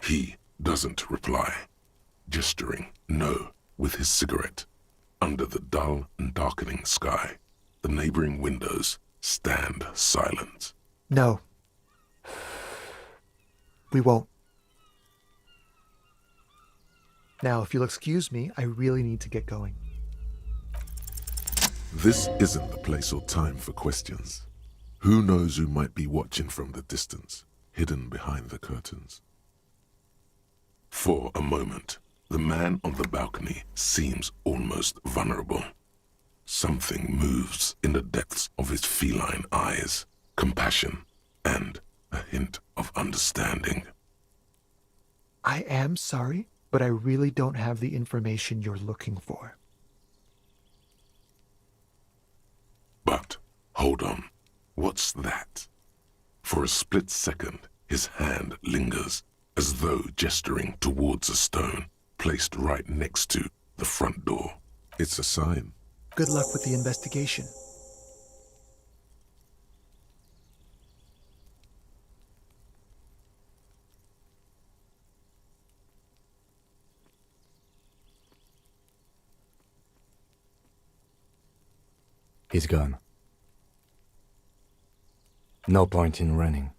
He doesn't reply, gesturing no with his cigarette. Under the dull and darkening sky, the neighboring windows stand silent. No. We won't. Now, if you'll excuse me, I really need to get going. This isn't the place or time for questions. Who knows who might be watching from the distance, hidden behind the curtains? For a moment, the man on the balcony seems almost vulnerable. Something moves in the depths of his feline eyes, compassion and a hint of understanding. I am sorry, but I really don't have the information you're looking for. But hold on, what's that? For a split second, his hand lingers, as though gesturing towards a stone placed right next to the front door. It's a sign. Good luck with the investigation. He's gone. No point in running.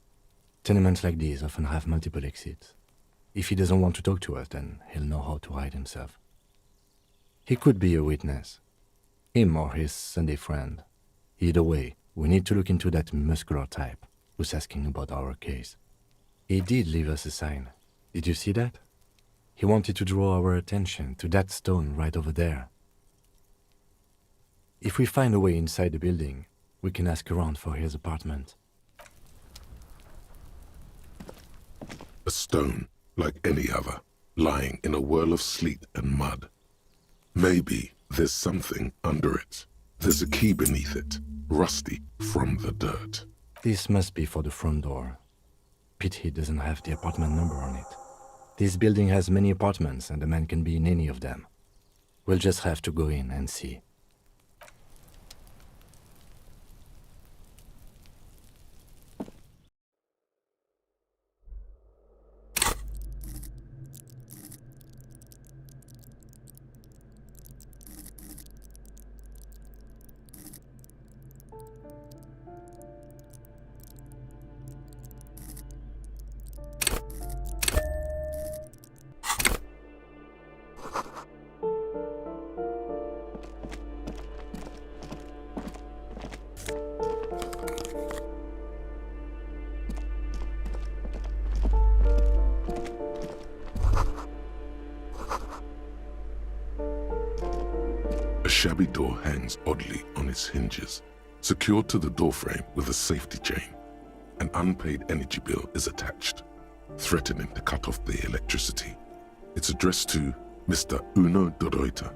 Tenements like these often have multiple exits. If he doesn't want to talk to us, then he'll know how to hide himself. He could be a witness. Him or his Sunday friend. Either way, we need to look into that muscular type who's asking about our case. He did leave us a sign. Did you see that? He wanted to draw our attention to that stone right over there. If we find a way inside the building, we can ask around for his apartment. A stone, like any other, lying in a whirl of sleet and mud. Maybe there's something under it. There's a key beneath it, rusty from the dirt. This must be for the front door. Pity doesn't have the apartment number on it. This building has many apartments and the man can be in any of them. We'll just have to go in and see. A shabby door hangs oddly on its hinges, secured to the doorframe with a safety chain. An unpaid energy bill is attached, threatening to cut off the electricity. It's addressed to Mr. Uno Doroita.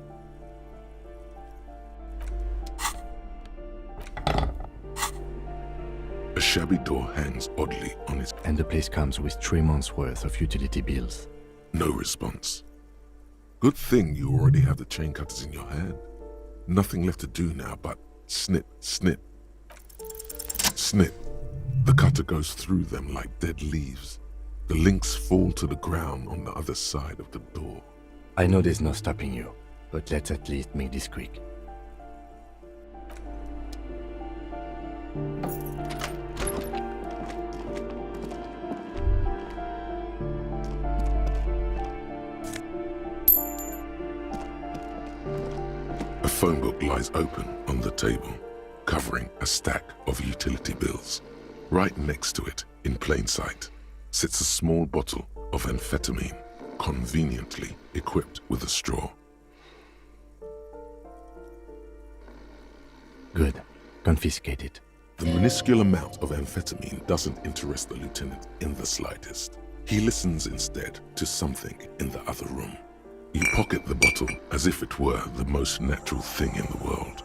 A shabby door hangs oddly on its... And the place comes with 3 months' worth of utility bills. No response. Good thing you already have the chain cutters in your hand. Nothing left to do now but snip, snip. Snip. The cutter goes through them like dead leaves. The links fall to the ground on the other side of the door. I know there's no stopping you, but let's at least make this quick. A phone book lies open on the table, covering a stack of utility bills. Right next to it, in plain sight, sits a small bottle of amphetamine, conveniently equipped with a straw. Good. Confiscate it. The minuscule amount of amphetamine doesn't interest the lieutenant in the slightest. He listens instead to something in the other room. You pocket the bottle as if it were the most natural thing in the world.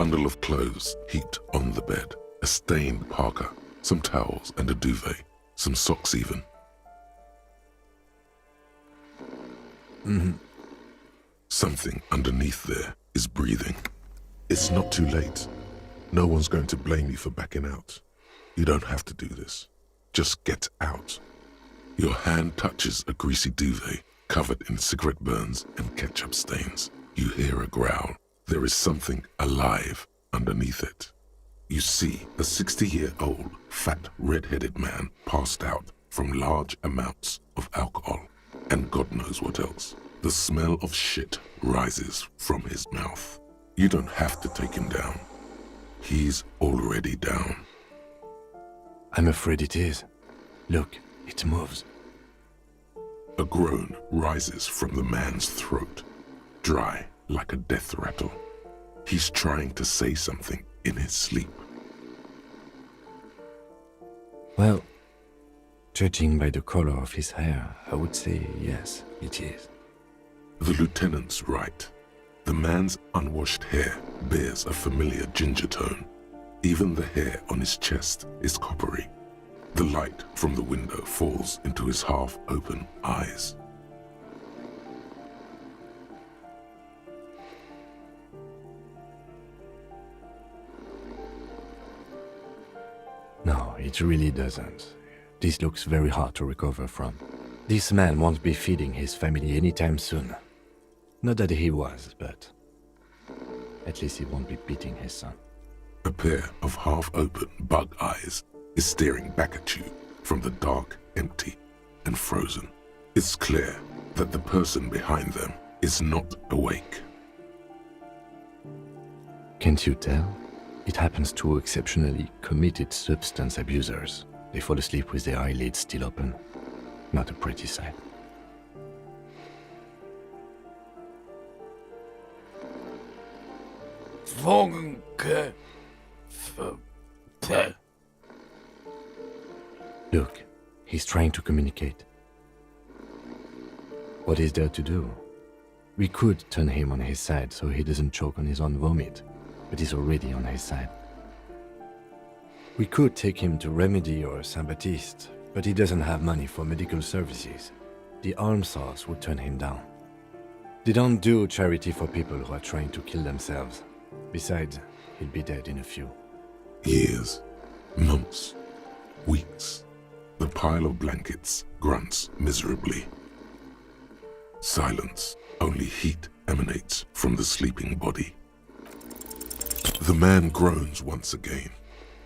bundle of clothes heaped on the bed, a stained parka, some towels and a duvet, some socks even. Something underneath there is breathing. It's not too late. No one's going to blame you for backing out. You don't have to do this. Just get out. Your hand touches a greasy duvet covered in cigarette burns and ketchup stains. You hear a growl. There is something alive underneath it. You see a 60-year-old, fat, red-headed man passed out from large amounts of alcohol and God knows what else. The smell of shit rises from his mouth. You don't have to take him down. He's already down. I'm afraid it is. Look, it moves. A groan rises from the man's throat, dry like a death rattle. He's trying to say something in his sleep. Well, judging by the color of his hair, I would say yes, it is. The lieutenant's right. The man's unwashed hair bears a familiar ginger tone. Even the hair on his chest is coppery. The light from the window falls into his half-open eyes. No, it really doesn't. This looks very hard to recover from. This man won't be feeding his family anytime soon. Not that he was, but at least he won't be beating his son. A pair of half-open bug eyes is staring back at you from the dark, empty, and frozen. It's clear that the person behind them is not awake. Can't you tell? It happens to exceptionally committed substance abusers. They fall asleep with their eyelids still open. Not a pretty sight. Look, he's trying to communicate. What is there to do? We could turn him on his side so he doesn't choke on his own vomit, but he's already on his side. We could take him to Remedy or Saint-Baptiste, but he doesn't have money for medical services. The almshouse would turn him down. They don't do charity for people who are trying to kill themselves. Besides, he'll be dead in a few. Years, months, weeks. The pile of blankets grunts miserably. Silence. Only heat emanates from the sleeping body. The man groans once again,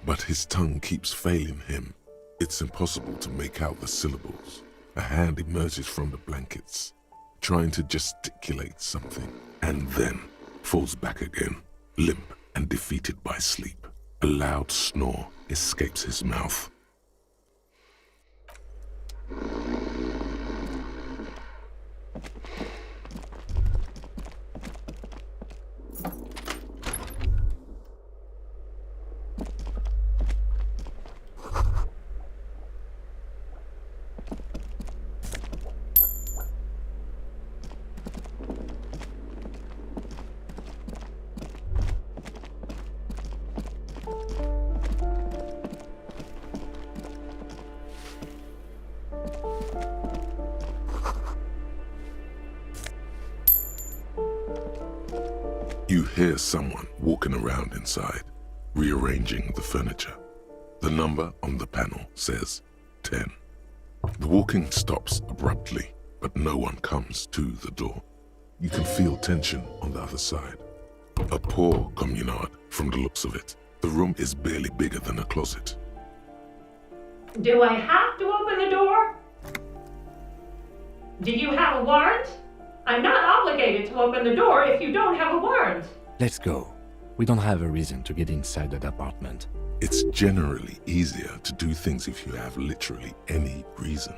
but his tongue keeps failing him. It's impossible to make out the syllables. A hand emerges from the blankets, trying to gesticulate something, and then falls back again, limp and defeated by sleep. A loud snore escapes his mouth. You hear someone walking around inside, rearranging the furniture. The number on the panel says 10. The walking stops abruptly, but no one comes to the door. You can feel tension on the other side. A poor communard from the looks of it. The room is barely bigger than a closet. Do I have to open the door? Do you have a warrant? I'm not obligated to open the door if you don't have a warrant. Let's go. We don't have a reason to get inside that apartment. It's generally easier to do things if you have literally any reason.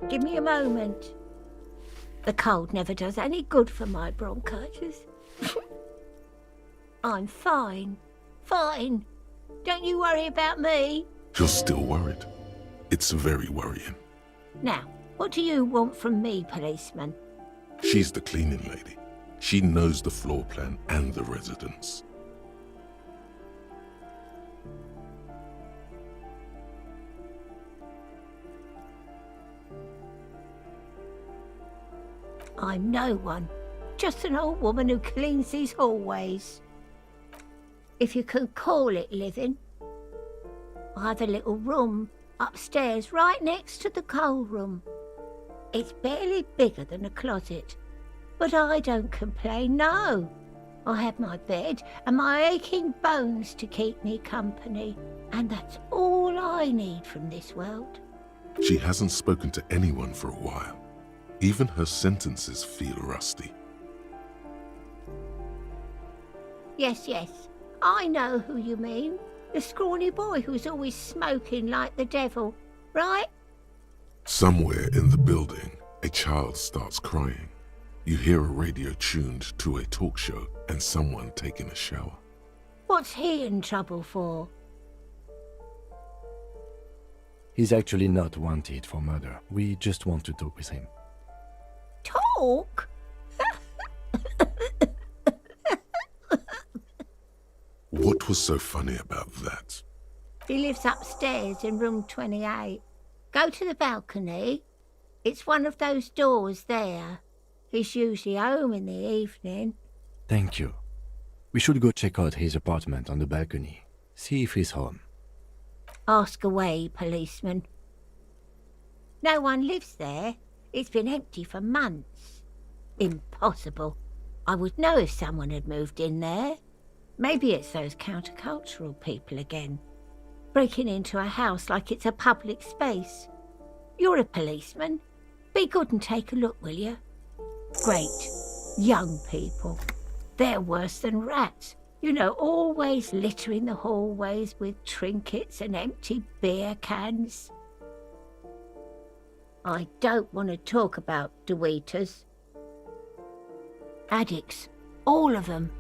Give me a moment. The cold never does any good for my bronchitis. I'm fine. Fine. Don't you worry about me. You're still worried. It's very worrying. Now, what do you want from me, policeman? She's the cleaning lady. She knows the floor plan and the residents. I'm no one. Just an old woman who cleans these hallways. If you can call it living. I have a little room upstairs right next to the coal room. It's barely bigger than a closet. But I don't complain, no. I have my bed and my aching bones to keep me company. And that's all I need from this world. She hasn't spoken to anyone for a while. Even her sentences feel rusty. Yes, I know who you mean. The scrawny boy who's always smoking like the devil, right? Somewhere in the building, a child starts crying. You hear a radio tuned to a talk show and someone taking a shower. What's he in trouble for? He's actually not wanted for murder. We just want to talk with him. Talk? What was so funny about that? He lives upstairs in room 28. Go to the balcony. It's one of those doors there. He's usually home in the evening. Thank you. We should go check out his apartment on the balcony. See if he's home. Ask away, policeman. No one lives there. It's been empty for months. Impossible. I would know if someone had moved in there. Maybe it's those countercultural people again. Breaking into a house like it's a public space. You're a policeman. Be good and take a look, will you? Great. Young people. They're worse than rats. You know, always littering the hallways with trinkets and empty beer cans. I don't want to talk about Deweeters. Addicts. All of them.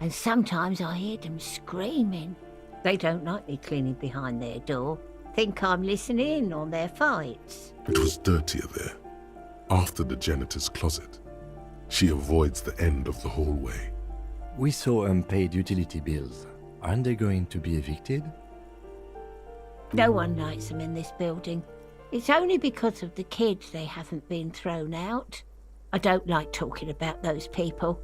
And sometimes I hear them screaming. They don't like me cleaning behind their door. Think I'm listening in on their fights. It was dirtier there, after the janitor's closet. She avoids the end of the hallway. We saw unpaid utility bills. Aren't they going to be evicted? No one likes them in this building. It's only because of the kids they haven't been thrown out. I don't like talking about those people.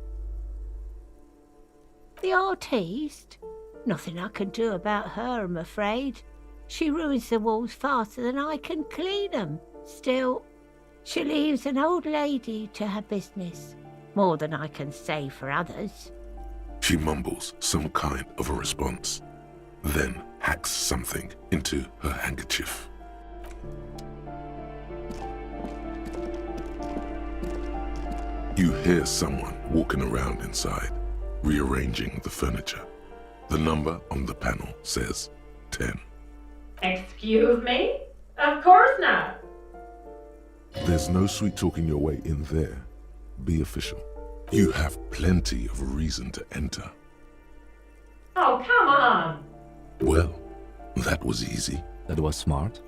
The artiste? Nothing I can do about her, I'm afraid. She ruins the walls faster than I can clean them. Still, she leaves an old lady to her business. More than I can say for others. She mumbles some kind of a response, then hacks something into her handkerchief. You hear someone walking around inside, rearranging the furniture. The number on the panel says 10. Excuse me? Of course not. There's no sweet talking your way in there. Be official. You have plenty of reason to enter. Oh, come on. Well, that was easy. That was smart.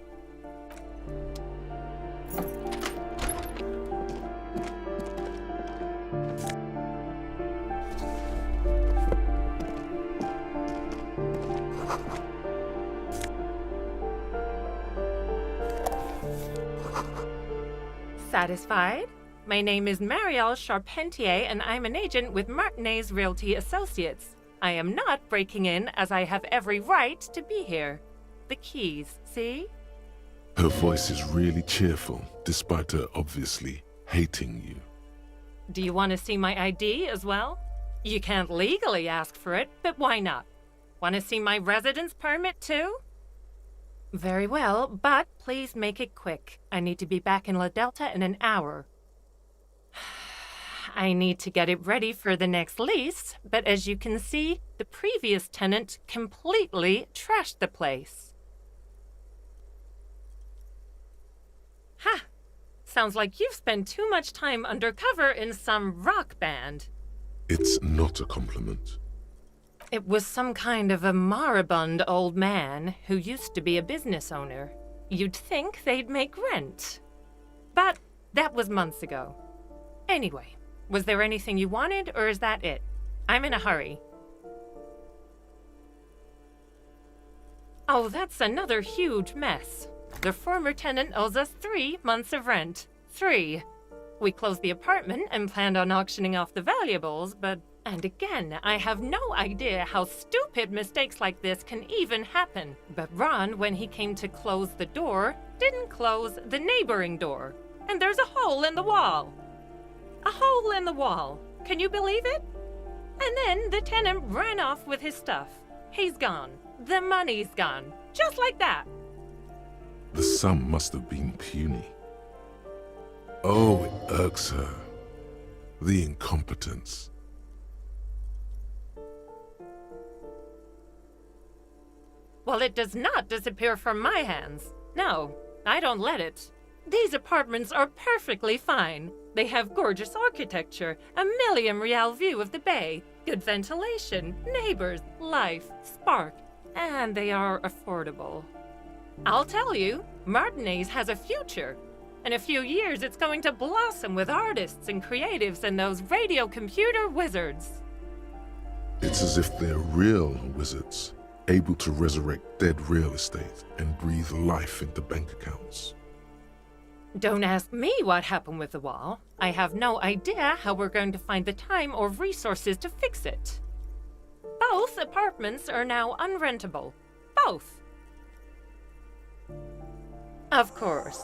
Satisfied? My name is Marielle Charpentier, and I'm an agent with Martinez Realty Associates. I am not breaking in, as I have every right to be here. The keys, see? Her voice is really cheerful, despite her obviously hating you. Do you want to see my ID as well? You can't legally ask for it, but why not? Want to see my residence permit too? Very well, but please make it quick. I need to be back in La Delta in an hour. I need to get it ready for the next lease, but as you can see, the previous tenant completely trashed the place. Ha! Sounds like you've spent too much time undercover in some rock band. It's not a compliment. It was some kind of a moribund old man who used to be a business owner. You'd think they'd make rent. But that was months ago. Anyway, was there anything you wanted, or is that it? I'm in a hurry. Oh, that's another huge mess. The former tenant owes us 3 months of rent. 3. We closed the apartment and planned on auctioning off the valuables, but... And again, I have no idea how stupid mistakes like this can even happen. But Ron, when he came to close the door, didn't close the neighboring door. And there's a hole in the wall. A hole in the wall. Can you believe it? And then the tenant ran off with his stuff. He's gone. The money's gone. Just like that. The sum must have been puny. Oh, it irks her. The incompetence. Well, it does not disappear from my hands. No, I don't let it. These apartments are perfectly fine. They have gorgeous architecture, a million-real view of the bay, good ventilation, neighbors, life, spark, and they are affordable. I'll tell you, Martinez has a future. In a few years, it's going to blossom with artists and creatives and those radio computer wizards. It's as if they're real wizards, able to resurrect dead real estate and breathe life into bank accounts. Don't ask me what happened with the wall. I have no idea how we're going to find the time or resources to fix it. Both apartments are now unrentable. Both. Of course.